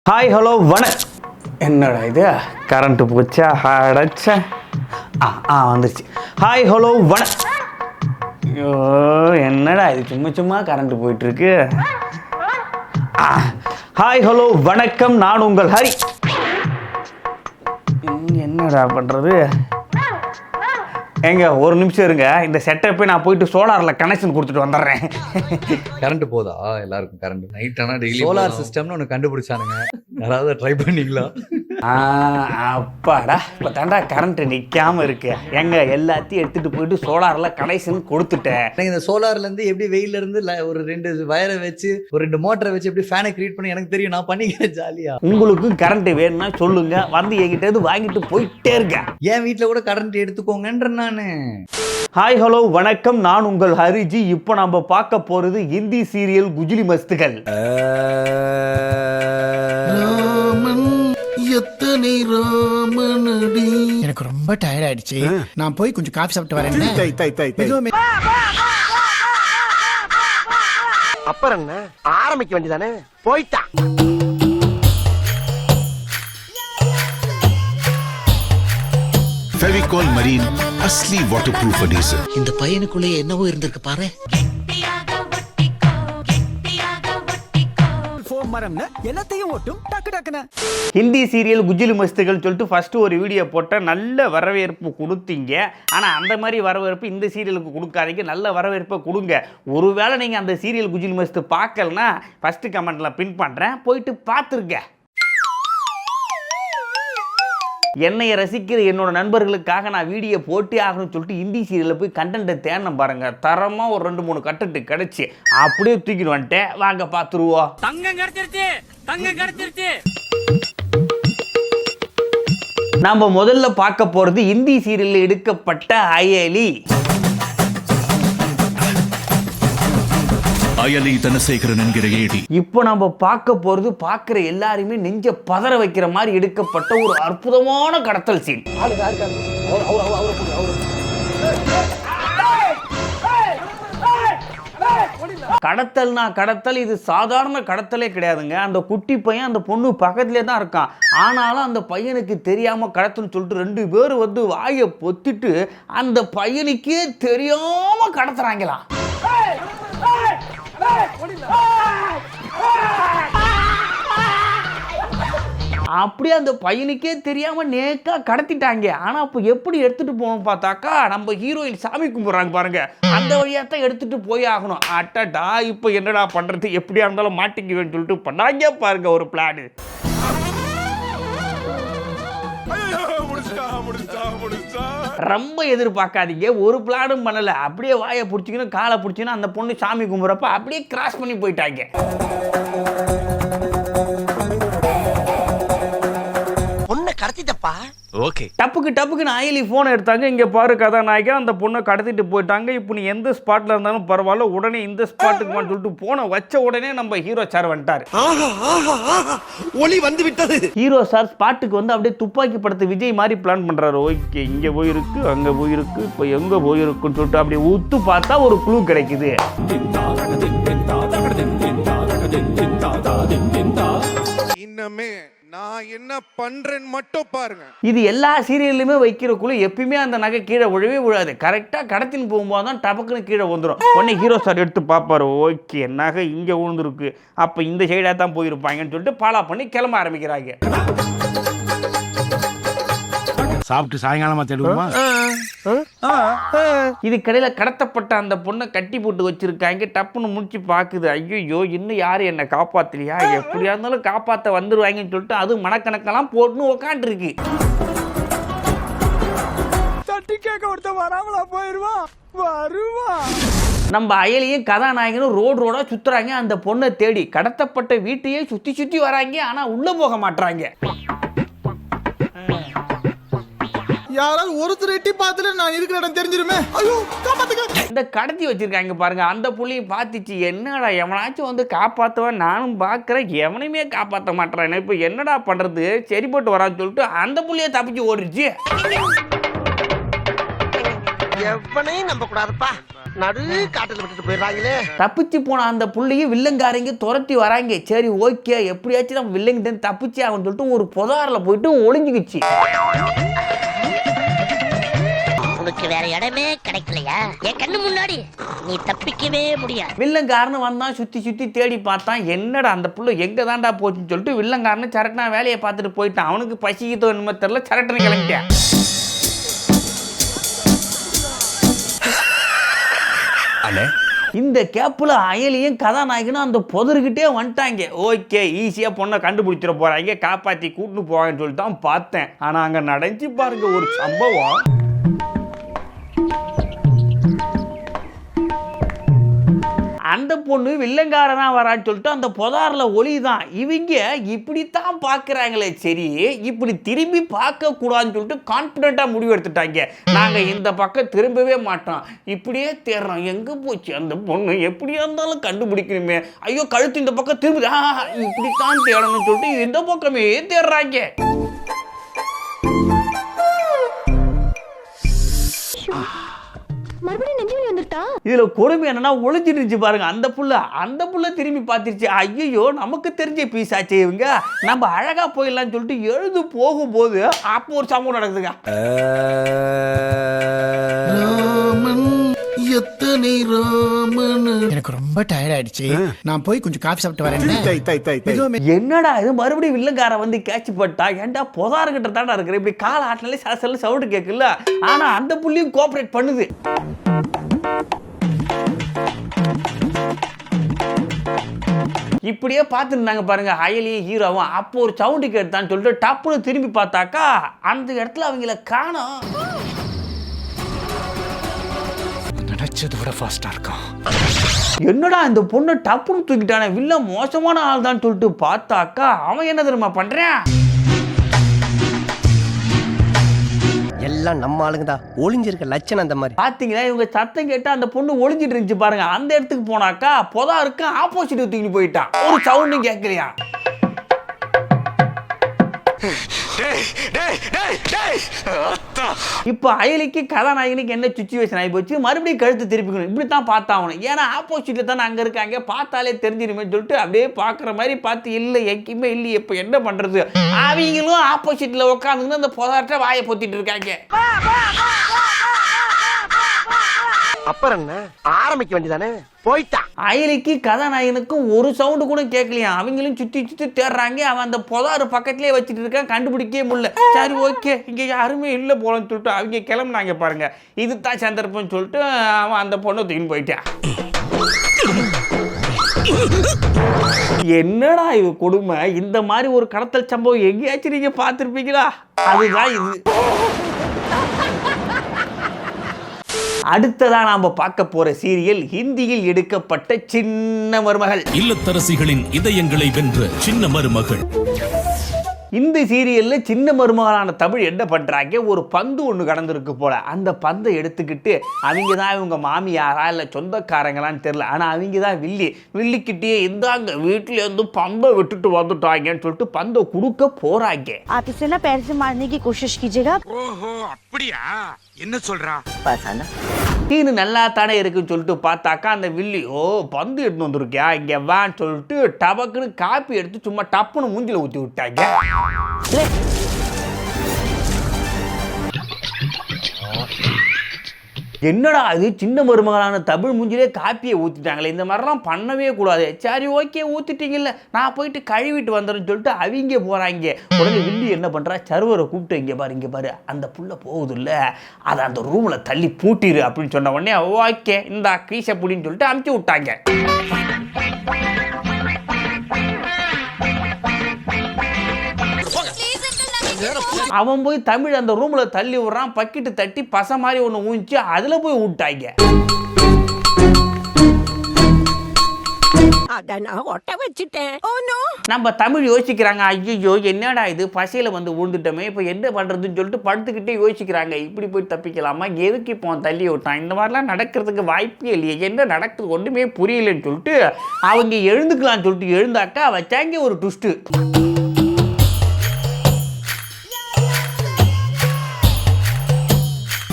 Hi hello என்னடா இது current போச்சா அடைச்சா வந்துருச்சு. ஹாய் ஹலோ ஐயோ என்னடா இது சும்மா சும்மா கரண்ட்டு போயிட்டுருக்கு. ஹாய் ஹலோ வணக்கம், நான் உங்கள் ஹரி. என்னடா பண்ணுறது? ஏங்க ஒரு நிமிஷம் இருங்க, இந்த செட்டப்பை நான் போயிட்டு சோலாரில் கனெக்ஷன் கொடுத்துட்டு வந்துடுறேன். கரண்ட் போதா எல்லாருக்கும்? கரண்ட் நைட் ஆனால் டெய்லி சோலார் சிஸ்டம்னு ஒன்று கண்டுபிடிச்சானுங்க, யாராவது ட்ரை பண்ணீங்களா? அப்பாடா இப்போ தாண்டா கரண்ட் நிற்காம இருக்கு. எங்க எல்லாத்தையும் எடுத்துட்டு போயிட்டு சோலாரில் கனெக்ஷன் கொடுத்துட்டேன். இந்த சோலார்லேருந்து எப்படி வெயில இருந்து ஒரு 2 வயரை வச்சு ஒரு 2 மோட்டரை வச்சு எப்படி ஃபேனை கிரியேட் பண்ணி எனக்கு தெரியும், நான் பண்ணிக்கிறேன் ஜாலியா. உங்களுக்கும் கரண்ட் வேணும்னா சொல்லுங்க, வந்து என்கிட்ட இருந்து வாங்கிட்டு போயிட்டே இருக்கேன். என் வீட்டில் கூட கரண்ட் எடுத்துக்கோங்கன்ற நானு. ஹாய் ஹலோ வணக்கம், நான் உங்கள் ஹரிஜி. இப்போ நம்ம பார்க்க போறது ஹிந்தி சீரியல் குஜிலி மஸ்துகள். எனக்கு ரொம்ப டயர்ட் ஆயிடுச்சு, நான் போய் கொஞ்சம் காஃபி சாப்பிட்டு வரேன். அப்புறம் என்ன ஆரம்பிக்க வேண்டியதானே, போய்ட்டா. फेविकॉल मरीन असली वाटरप्रूफ adhesive. இந்த பையனுக்குள்ளே என்னவோ இருந்திருக்கு பாரு. ஹிந்தி சீரியல் குஜிலி மஸ்துகள் சொல்லிட்டு ஃபர்ஸ்ட் ஒரு வீடியோ போட்ட நல்ல வரவேற்பு கொடுத்தீங்க. ஆனால் அந்த மாதிரி வரவேற்பு இந்த சீரியலுக்கு கொடுக்காதீங்க, நல்ல வரவேற்பை கொடுங்க. ஒருவேளை நீங்கள் அந்த சீரியல் குஜிலி மஸ்து பார்க்கலன்னா ஃபர்ஸ்ட் கமெண்ட்ல பின் பண்ணுறேன், போயிட்டு பார்த்துருங்க. என்னைய ரசிக்கிற என்னோட நண்பர்களுக்காக நான் வீடியோ போட்டே ஆகணும்னு சொல்லிட்டு ஹிந்தி சீரியலில் போய் கண்டென்ட்டை தேடணும் பாருங்க. தரமாக ஒரு 2-3 கண்டென்ட் கிடைச்சி அப்படியே தூக்கிட்டு வந்துட்டேன். வாங்க பார்த்துருவோம். தங்கம் கிடைச்சிருச்சு. நம்ம முதல்ல பார்க்க போகிறது ஹிந்தி சீரியலில் எடுக்கப்பட்ட அயலி. அயலி தனசேகரன் என்கிற ஏடி. இப்போ நம்ம பார்க்க போறது பார்க்குற எல்லாருமே நெஞ்ச பதற வைக்கிற மாதிரி எடுக்கப்பட்ட ஒரு அற்புதமான கடத்தல் சீன். கடத்தல்னா கடத்தல், இது சாதாரண கடத்தலே கிடையாதுங்க. அந்த குட்டி பையன் அந்த பொண்ணு பக்கத்திலே தான் இருக்கான். ஆனாலும் அந்த பையனுக்கு தெரியாம கடத்தல்னு சொல்லிட்டு 2 பேர் வந்து வாயை பொத்திட்டு அந்த பையனுக்கே தெரியாம கடத்துறாங்களாம். அப்படியே அந்த பையனுக்கே தெரியாம நேக்கா கடத்திட்டாங்க. ஆனா அப்ப எப்படி எடுத்துட்டு போகணும் பார்த்தாக்கா, நம்ம ஹீரோயின் சாமி கும்பிடுறாங்க பாருங்க, அந்த வழியா தான் எடுத்துட்டு போய் ஆகணும். அட்டடா, இப்போ என்னடா பண்றது, எப்படியா இருந்தாலும் மாட்டிக்குவேன்னு சொல்லிட்டு பண்ணாங்க பாருங்க ஒரு பிளான். ரொம்ப எதிர்பார்க்காதீங்க, ஒரு பிளானும் பண்ணல. அப்படியே வாயை பிடிச்சிக்கணும், காலை பிடிச்சிக்கணும். அந்த பொண்ணு சாமி கும்பிட்றப்ப அப்படியே கிராஸ் பண்ணி போயிட்டாங்க. டப்புக்கு அயலி போன் எடுத்தாங்க. இங்க பாரு கதாநாயகன், அந்த பொண்ணை கடத்திட்டு போயிட்டாங்க. இப்போ நீ எந்த ஸ்பாட்ல இருந்தாலும் பரவாயில்ல, உடனே இந்த ஸ்பாட்டுக்கு சொல்லிட்டு போனை வச்ச உடனே நம்ம ஹீரோ சார் வந்துட்டாரு. ஒளி வந்து விட்டது. ஹீரோ சார் ஸ்பாட்டுக்கு வந்து அப்படியே துப்பாக்கி படத்தை விஜய் மாதிரி பிளான் பண்றாரு. ஓகே, இங்க போயிருக்கு, அங்க போயிருக்கு, இப்போ எங்க போயிருக்குன்னு சொல்லிட்டு அப்படியே ஊத்து பார்த்தா ஒரு க்ளூ கிடைக்குது. இன்னமே நான் என்ன பண்றேன்னு மட்டும் பாருங்க. இது எல்லா சீரியல்லையுமே வைக்கிறக்குள்ள எப்பயுமே அந்த நகை கீழே விழவே விழாது. கரெக்டாக கடத்தின்னு போகும்போது தான் டபக்குன்னு கீழே வந்துடும். உடனே ஹீரோ சார் எடுத்து பார்ப்பாரு, ஓகே நகை இங்கே விழுந்துருக்கு, அப்போ இந்த சைடாக தான் போயிருப்பாங்கன்னு சொல்லிட்டு ஃபாலோ பண்ணி கிளம்ப ஆரம்பிக்கிறாங்க. சாப்பிட்டு சாயங்காலமா தேடுவோமா? இது கடையில் கடத்தப்பட்ட அந்த பொண்ணை கட்டி போட்டு வச்சிருக்காங்க. டப்புன்னு முடிச்சு பார்க்குது, ஐயோ இன்னும் யாரும் என்னை காப்பாத்தலையா, எப்படியா இருந்தாலும் காப்பாற்ற வந்துருவாங்கன்னு சொல்லிட்டு அது மனக்கணக்கெல்லாம் போட்டுன்னு உக்காண்டிருக்கு. நம்ம அயலியும் கதாநாயகனும் ரோடா சுத்துறாங்க அந்த பொண்ணை தேடி. கடத்தப்பட்ட வீட்டையே சுத்தி வராங்க, ஆனா உள்ள போக மாட்டாங்க. யாராவது ஒருத்தர் எட்டி பார்த்துட்டு நான் இருக்கிற இடம் தெரிஞ்சிருமே. ஐயோ காப்பாத்துங்க. இந்த கடத்தி வச்சிருக்காங்க பாருங்க, அந்த புள்ளியை பார்த்துச்சு, என்னடா எவனாச்சும் வந்து காப்பாற்றுவேன் நானும் பார்க்குறேன், எவனையுமே காப்பாற்ற மாட்டேறான், இப்போ என்னடா பண்ணுறது, சரி போட்டு வரான்னு சொல்லிட்டு அந்த புள்ளியை தப்பிச்சு ஓடிடுச்சு. எவனையும் நம்ப கூடாதுப்பா. நடு காட்டுல விட்டுட்டு போயிடுறாங்களே. தப்பிச்சு போன அந்த புள்ளையும் வில்லங்காரங்க துரத்தி வராங்க. சரி ஓகே, எப்படியாச்சும் நம்ம வில்லங்கிட்ட தப்பிச்சு ஆகும்னு சொல்லிட்டு ஒரு புதாரில் போயிட்டு ஒளிஞ்சுக்கிச்சு. உனக்கு வேற இடமே கிடைக்கலையா? என் கண்ணு முன்னாடி நீ தப்பிக்கவே முடியாது. வில்லங்காரன் வந்தான், சுத்தி சுத்தி தேடி பார்த்தான். என்னடா அந்த புள்ள எங்க தாண்டா போச்சுன்னு சொல்லிட்டு வில்லங்காரன் சரட்டனா வேலையை பார்த்துட்டு போயிட்டான். அவனுக்கு பசிக்கிட்டோ என்னமோ தெரியல, சரட்டனை கிளம்பிட்டான். இந்த கேப்பில் அயலியும் கதாநாயகனும் அந்த புதர்கிட்டே வந்துட்டாங்க. ஓகே, ஈஸியாக பொண்ணை கண்டுபிடிச்சிட போகிறாங்க, காப்பாற்றி கூட்டின்னு போவாங்கன்னு சொல்லிட்டு தான் பார்த்தேன். ஆனால் அங்கே நடந்துச்சு பாருங்க ஒரு சம்பவம். அந்த பொண்ணு வில்லங்காரனா வரான்னு சொல்லிட்டு அந்த புதாரில் ஒளி தான். இவங்க இப்படித்தான் பார்க்குறாங்களே, சரி இப்படி திரும்பி பார்க்கக்கூடாதுன்னு சொல்லிட்டு கான்ஃபிடென்ட்டாக முடிவு எடுத்துட்டாங்க. நாங்கள் இந்த பக்கம் திரும்பவே மாட்டோம், இப்படியே தேடுறோம். எங்கே போச்சு அந்த பொண்ணு, எப்படியா இருந்தாலும் கண்டுபிடிக்கணுமே. ஐயோ கழுத்து இந்த பக்கம் திரும்புது, இப்படித்தான் தேடணும்னு சொல்லிட்டு இந்த பக்கமே தேடுறாங்க. இதுல கொடுமை என்னன்னா ஒளிஞ்சிருச்சு பாருங்க அந்த புள்ள திரும்பி பார்த்துருச்சு. ஐயோ நமக்கு தெரிஞ்ச பீஸ் ஆச்சு இவங்க, நம்ம அழகா போயிடலாம்னு சொல்லிட்டு எழுது போகும்போது அப்போ ஒரு சம்பவம் நடக்குதுங்க. எனக்கு ரொம்ப டயர்ட் ஆயிடுச்சு, நான் போய் கொஞ்சம் காஃபி சாப்பிட்டு வரேன். என்னடா இது, மறுபடியும் வில்லங்கார வந்து கேட்ச் பட்டா. ஏன்டா புதார்கிட்ட தாண்டா இருக்கிற, இப்படி கால ஆட்டினாலே சல சவுண்டு கேட்கல. ஆனா அந்த புள்ளியும் கோஆபரேட் பண்ணுது. இப்படியே பார்த்துருந்தாங்க பாருங்க அயலியும் ஹீரோவும். அப்போ ஒரு சவுண்டு கேட்டான்னு சொல்லிட்டு டப்புன்னு திரும்பி பார்த்தாக்கா அந்த இடத்துல அவங்கள காணோம். நினைச்சதை விட ஃபாஸ்டா இருக்கான். என்னடா இந்த பொண்ணை டப்புன்னு தூக்கிட்டானே, வில்ல மோசமான ஆள் தான் சொல்லிட்டு பார்த்தாக்கா அவன் என்ன தெரியுமா பண்றான், எல்லாம் நம்ம ஆளுங்க தான், ஒளிஞ்சிருக்க லட்சணம் அந்த மாதிரி. பாத்தீங்களா இவங்க சத்தம் கேட்டு அந்த பொண்ணு ஒளிஞ்சிட்டு இருந்துச்சு பாருங்க. அந்த இடத்துக்கு போனாக்கா புதாருக்கு ஆப்போசிட் தூக்கிட்டு போயிட்டான். ஒரு சவுண்டும் கேட்கலையா. இப்போ அயலிக்கு கதாநாயகனுக்கு என்ன சிச்சுவேஷன் ஆகி போச்சு, மறுபடியும் கழுத்து திருப்பிக்கணும். இப்படி தான் பார்த்தா அவனு, ஏன்னா ஆப்போசிட்ல தானே அங்கே இருக்காங்க, பார்த்தாலே தெரிஞ்சிருமே சொல்லிட்டு அப்படியே பார்க்குற மாதிரி பார்த்து இல்லை எங்கேயுமே இல்லையே, இப்போ என்ன பண்ணுறது. அவங்களும் ஆப்போசிட்ல உட்காந்துன்னு அந்த புதார்ட்ட வாயை பொத்திட்டு இருக்காங்க. அப்புறம் என்ன, ஆரம்பிக்க வேண்டியதானே, போய்ட்டான். அயலிக்கு கதாநாயகனுக்கும் ஒரு சவுண்டு கூட கேட்கலையா. அவங்களும் சுற்றி சுற்றி தேடுறாங்க. அவன் அந்த புதாறு பக்கத்துலேயே வச்சுட்டு இருக்கான், கண்டுபிடிக்கவே முடியல. சரி ஓகே இங்கே யாருமே இல்லை போலன்னு சொல்லிட்டு அவங்க கிளம்புனாங்க பாருங்க. இதுதான் சந்தர்ப்பம்னு சொல்லிட்டு அவன் அந்த பொண்ணை தூக்கின்னு போயிட்டான். என்னடா இது கொடுமை, இந்த மாதிரி ஒரு கடத்தல் சம்பவம் எங்கேயாச்சும் நீங்க பார்த்துருப்பீங்களா? அதுதான் இது. அடுத்ததா நாம பார்க்க போற சீரியல் ஹிந்தியில் எடுக்கப்பட்ட சின்ன மருமகள். இல்லத்தரசிகளின் இதயங்களை வென்ற சின்ன மருமகள். இந்த சீரியல்ல சின்ன மருமகளான தமிழ் என்ன பண்றாங்க, ஒரு பந்து ஒன்று கடந்திருக்கு போல. அந்த பந்தை எடுத்துக்கிட்டு அவங்க தான் இவங்க மாமியாரா இல்லை சொந்தக்காரங்களான்னு தெரியல, ஆனால் அவங்க தான் வில்லிக்கிட்டே இந்தாங்க வீட்டில இருந்து பந்தை விட்டுட்டு வந்துட்டாங்கன்னு சொல்லிட்டு பந்தை கொடுக்க போறாங்க. आप इसे ना पैर से मारने की कोशिश कीजिएगा। ஓஹோ அப்படியா, என்ன சொல்றா? டீனு நல்லா தானே இருக்குன்னு சொல்லிட்டு பார்த்தாக்கா அந்த வில்லி பந்து எடுத்து வந்துருக்கியா இங்கே வான்னு சொல்லிட்டு டபக்குன்னு காப்பி எடுத்து சும்மா டப்புன்னு மூஞ்சில ஊற்றி விட்டாங்க. என்னடா அது, சின்ன மருமகளான தமிழ் மூஞ்சிலே காப்பியை ஊற்றிட்டாங்களே, இந்த மாதிரிலாம் பண்ணவே கூடாது. சரி ஓகே ஊற்றிட்டீங்கல்ல, நான் போயிட்டு கழுவிட்டு வந்துடுறேன்னு சொல்லிட்டு அவங்க போகிறாங்க. உடனே வில்லி என்ன பண்ணுறா, சர்வரை கூப்பிட்டு இங்கே பாரு அந்த புள்ள போகுது இல்லை, அதை அந்த ரூமில் தள்ளி பூட்டிடு அப்படின்னு சொன்ன உடனே ஓகே இந்த கீசை புடின்னு சொல்லிட்டு அமுச்சு விட்டாங்க. அவன் போய் தமிழ் அந்த ரூம்ல தள்ளி விடுறான், பக்கிட்டு தட்டி பச மாதிரி ஒன்று ஊஞ்சி அதுல போய் விட்டாங்க. நம்ம தமிழ் யோசிக்கிறாங்க, ஐயோ என்னடா இது பசையில வந்து விழுந்துட்டோமே இப்போ என்ன பண்றதுன்னு சொல்லிட்டு படுத்துக்கிட்டே யோசிக்கிறாங்க. இப்படி போய் தப்பிக்கலாமா, எதுக்கு இப்போ தள்ளி விட்டான், இந்த மாதிரிலாம் நடக்கிறதுக்கு வாய்ப்பே இல்லையே, என்ன நடக்குது ஒன்றுமே புரியலன்னு சொல்லிட்டு அவங்க எழுந்துக்கலாம்னு சொல்லிட்டு எழுந்தாக்கா வச்சாங்க ஒரு ட்விஸ்ட்டு.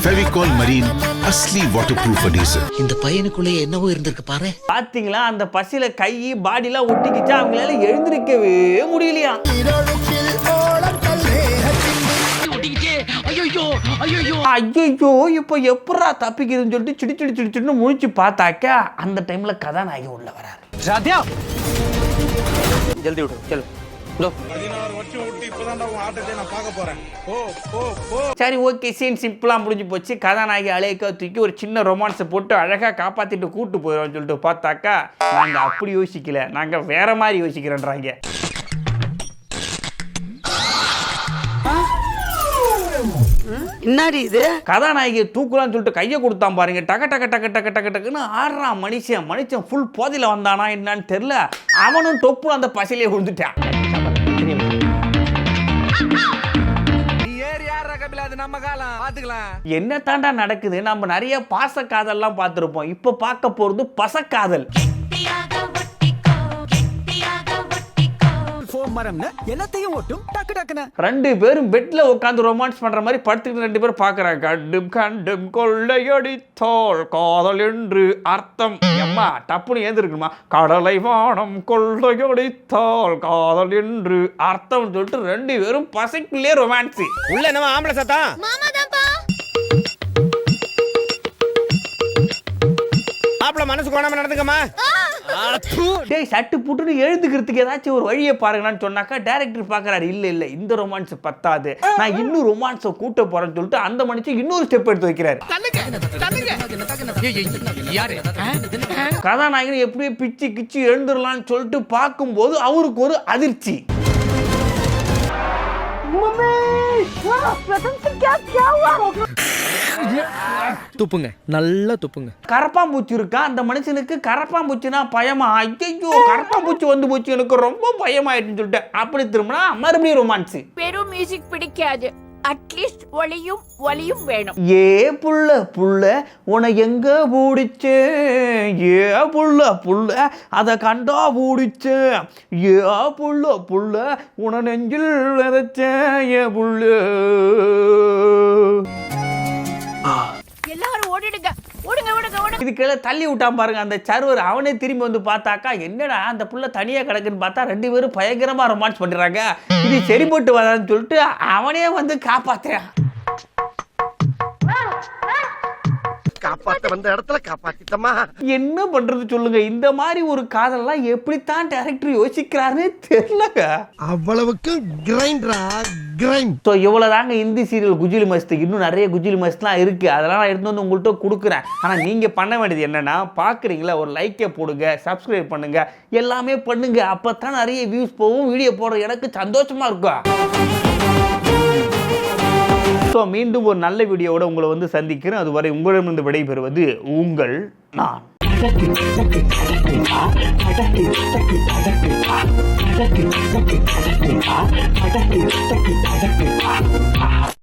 फेविकॉल मरीन असली वाटरप्रूफ adhesive. இந்த பையனுக்குள்ளேயே என்னவோ இருந்திருக்கு பாரு. பாத்தீங்களா அந்த பசியில கை பாடிலாம் ஒட்டிக்கிச்சா அவங்களால எழுந்திருக்கவே முடியலையா. ஐயோ இப்போ எப்படா தப்பிக்குதுன்னு சொல்லிட்டு சிடிச்சிட்டு முழிச்சு பார்த்தாக்கா அந்த டைம்ல கதாநாயகி உள்ள வராரு. ராத்யா ஜல்தி விடு चलो लो 16 வருஷம் விட்டு இப்பதான் உன் ஆட்டத்தை நான் பார்க்க போறேன். சரி ஓகே சீன் சிம்பிளா முடிஞ்சு போச்சு. கதாநாயகி அலேக்கா தூக்கி ஒரு சின்ன ரொமான்ஸை போட்டு அழகா காப்பாத்திட்டு கூட்டு போயிடும் சொல்லிட்டு பார்த்தாக்கா நாங்க அப்படி யோசிக்கல, நாங்க வேற மாதிரி யோசிக்கிறோன்றாங்க. என்னடி இது? கதாநாயகியை தூக்கலான்னு சொல்லிட்டு கையை கொடுத்தான் பாருங்க, டக டக டக டக டக டக்குன்னு ஆடுறான் மனுஷன் ஃபுல் போதையில வந்தானா என்னன்னு தெரியல. அவனும் தொப்புல அந்த பசிலே விழுந்துட்டான். என்ன தாண்டா நடக்குது? நம்ம நிறைய பாச காதல்லாம் பார்த்திருப்போம், இப்ப பார்க்க போறது பசக்காதல். எல்லாத்தையும் ஓட்டும் டக்கு டக்குன ரெண்டு பேரும் பெட்ல உட்காந்து ரொமான்ஸ் பண்ற மாதிரி படுத்துக்கிட்டு ரெண்டு பேரும் பாக்குறாங்க. கண்டும் கண்டும் கொள்ளையடித்தாள் காதல் என்று அர்த்தம். எம்மா டப்புன்னு ஏந்திருக்குமா, கடலை வானம் கொள்ளையடித்தாள் காதல் என்று அர்த்தம் சொல்லிட்டு ரெண்டு பேரும் பசைக்குள்ளே ரொமான்ஸ். உள்ள என்னவா ஆம்பளை சத்தா? மாப்பிள மனசு கோணாம நடந்துக்கமா. டேய் சட்டு புட்டுன்னு எழுதுக்கிறதுக்கு ஏதாச்சும் ஒரு வழியை பாருங்கன்னு சொன்னாக்கா டைரக்டர் பாக்குறாரு, இல்ல இந்த ரொமான்ஸ் பத்தாது, நான் இன்னும் ரொமான்ஸை கூட்ட போறேன்னு சொல்லிட்டு அந்த மனுஷன் இன்னொரு ஸ்டெப் எடுத்து வைக்கிறாரு. கதாநாயகன் எப்படியே பிச்சு கிச்சு எழுந்துடலான்னு சொல்லிட்டு பார்க்கும்போது அவருக்கு ஒரு அதிர்ச்சி. துப்புங்க நல்லா துப்புங்க. கரப்பாம்பூச்சி இருக்கா அந்த மனுஷனுக்கு. கரப்பாம்பூச்சினா பயமா? ஐயோ கரப்பாம்பூச்சி வந்து போச்சு, எனக்கு ரொம்ப பயமாயிட்டுன்னு சொல்லிட்டு அப்படி திரும்பினா மறுபடியும் ரொமான்ஸ். வெறும் மியூசிக் பிடிக்காது, அட்லீஸ்ட் ஒலியும் வேணும். ஏ புள்ள உன எங்க பூடிச்சே, ஏ புள்ள அத கண்டா பூடிச்சே, ஏ புள்ள உன நெஞ்சில் விதைச்சே, ஏ புள்ள. எல்லாரும் ஓடிடுங்க, ஓடுங்க. இதுக்குள்ள தள்ளி விட்டான் பாருங்க அந்த சர்வர். அவனே திரும்பி வந்து பார்த்தாக்கா என்னடா அந்த புள்ள தனியா கிடக்குன்னு பார்த்தா ரெண்டு பேரும் பயங்கரமா ரொமான்ஸ் பண்றாங்க. இது சரிபட்டு வரான்னு சொல்லிட்டு அவனே வந்து காப்பாத்துறான். காப்பாத்த வந்த இடத்துல காப்பாத்திட்டமா. என்ன பண்றது சொல்லுங்க, இந்த மாதிரி ஒரு காதல்லாம் எப்படித்தான் டைரக்டர் யோசிக்கிறாருன்னு தெரியலங்க. அவ்வளவுக்கு கிரைண்டரா கிரைண்ட். ஸோ இவ்வளோதாங்க இந்தி சீரியல் குஜிலி மஸ்து. இன்னும் நிறைய குஜிலி மஸ்ட்லாம் இருக்குது, அதெல்லாம் நான் எடுத்து வந்து உங்கள்கிட்ட கொடுக்குறேன். ஆனால் நீங்கள் பண்ண வேண்டியது என்னென்னா, பார்க்குறீங்களா ஒரு லைக்கை போடுங்க, சப்ஸ்கிரைப் பண்ணுங்கள், எல்லாமே பண்ணுங்க. அப்போ தான் நிறைய வியூஸ் போகும், வீடியோ போடுற எனக்கு சந்தோஷமாக இருக்கும். ஸோ மீண்டும் ஒரு நல்ல வீடியோவோட உங்களை வந்து சந்திக்கிறேன். அதுவரை உங்களிடமிருந்து விடைபெறுவது உங்கள் நான்.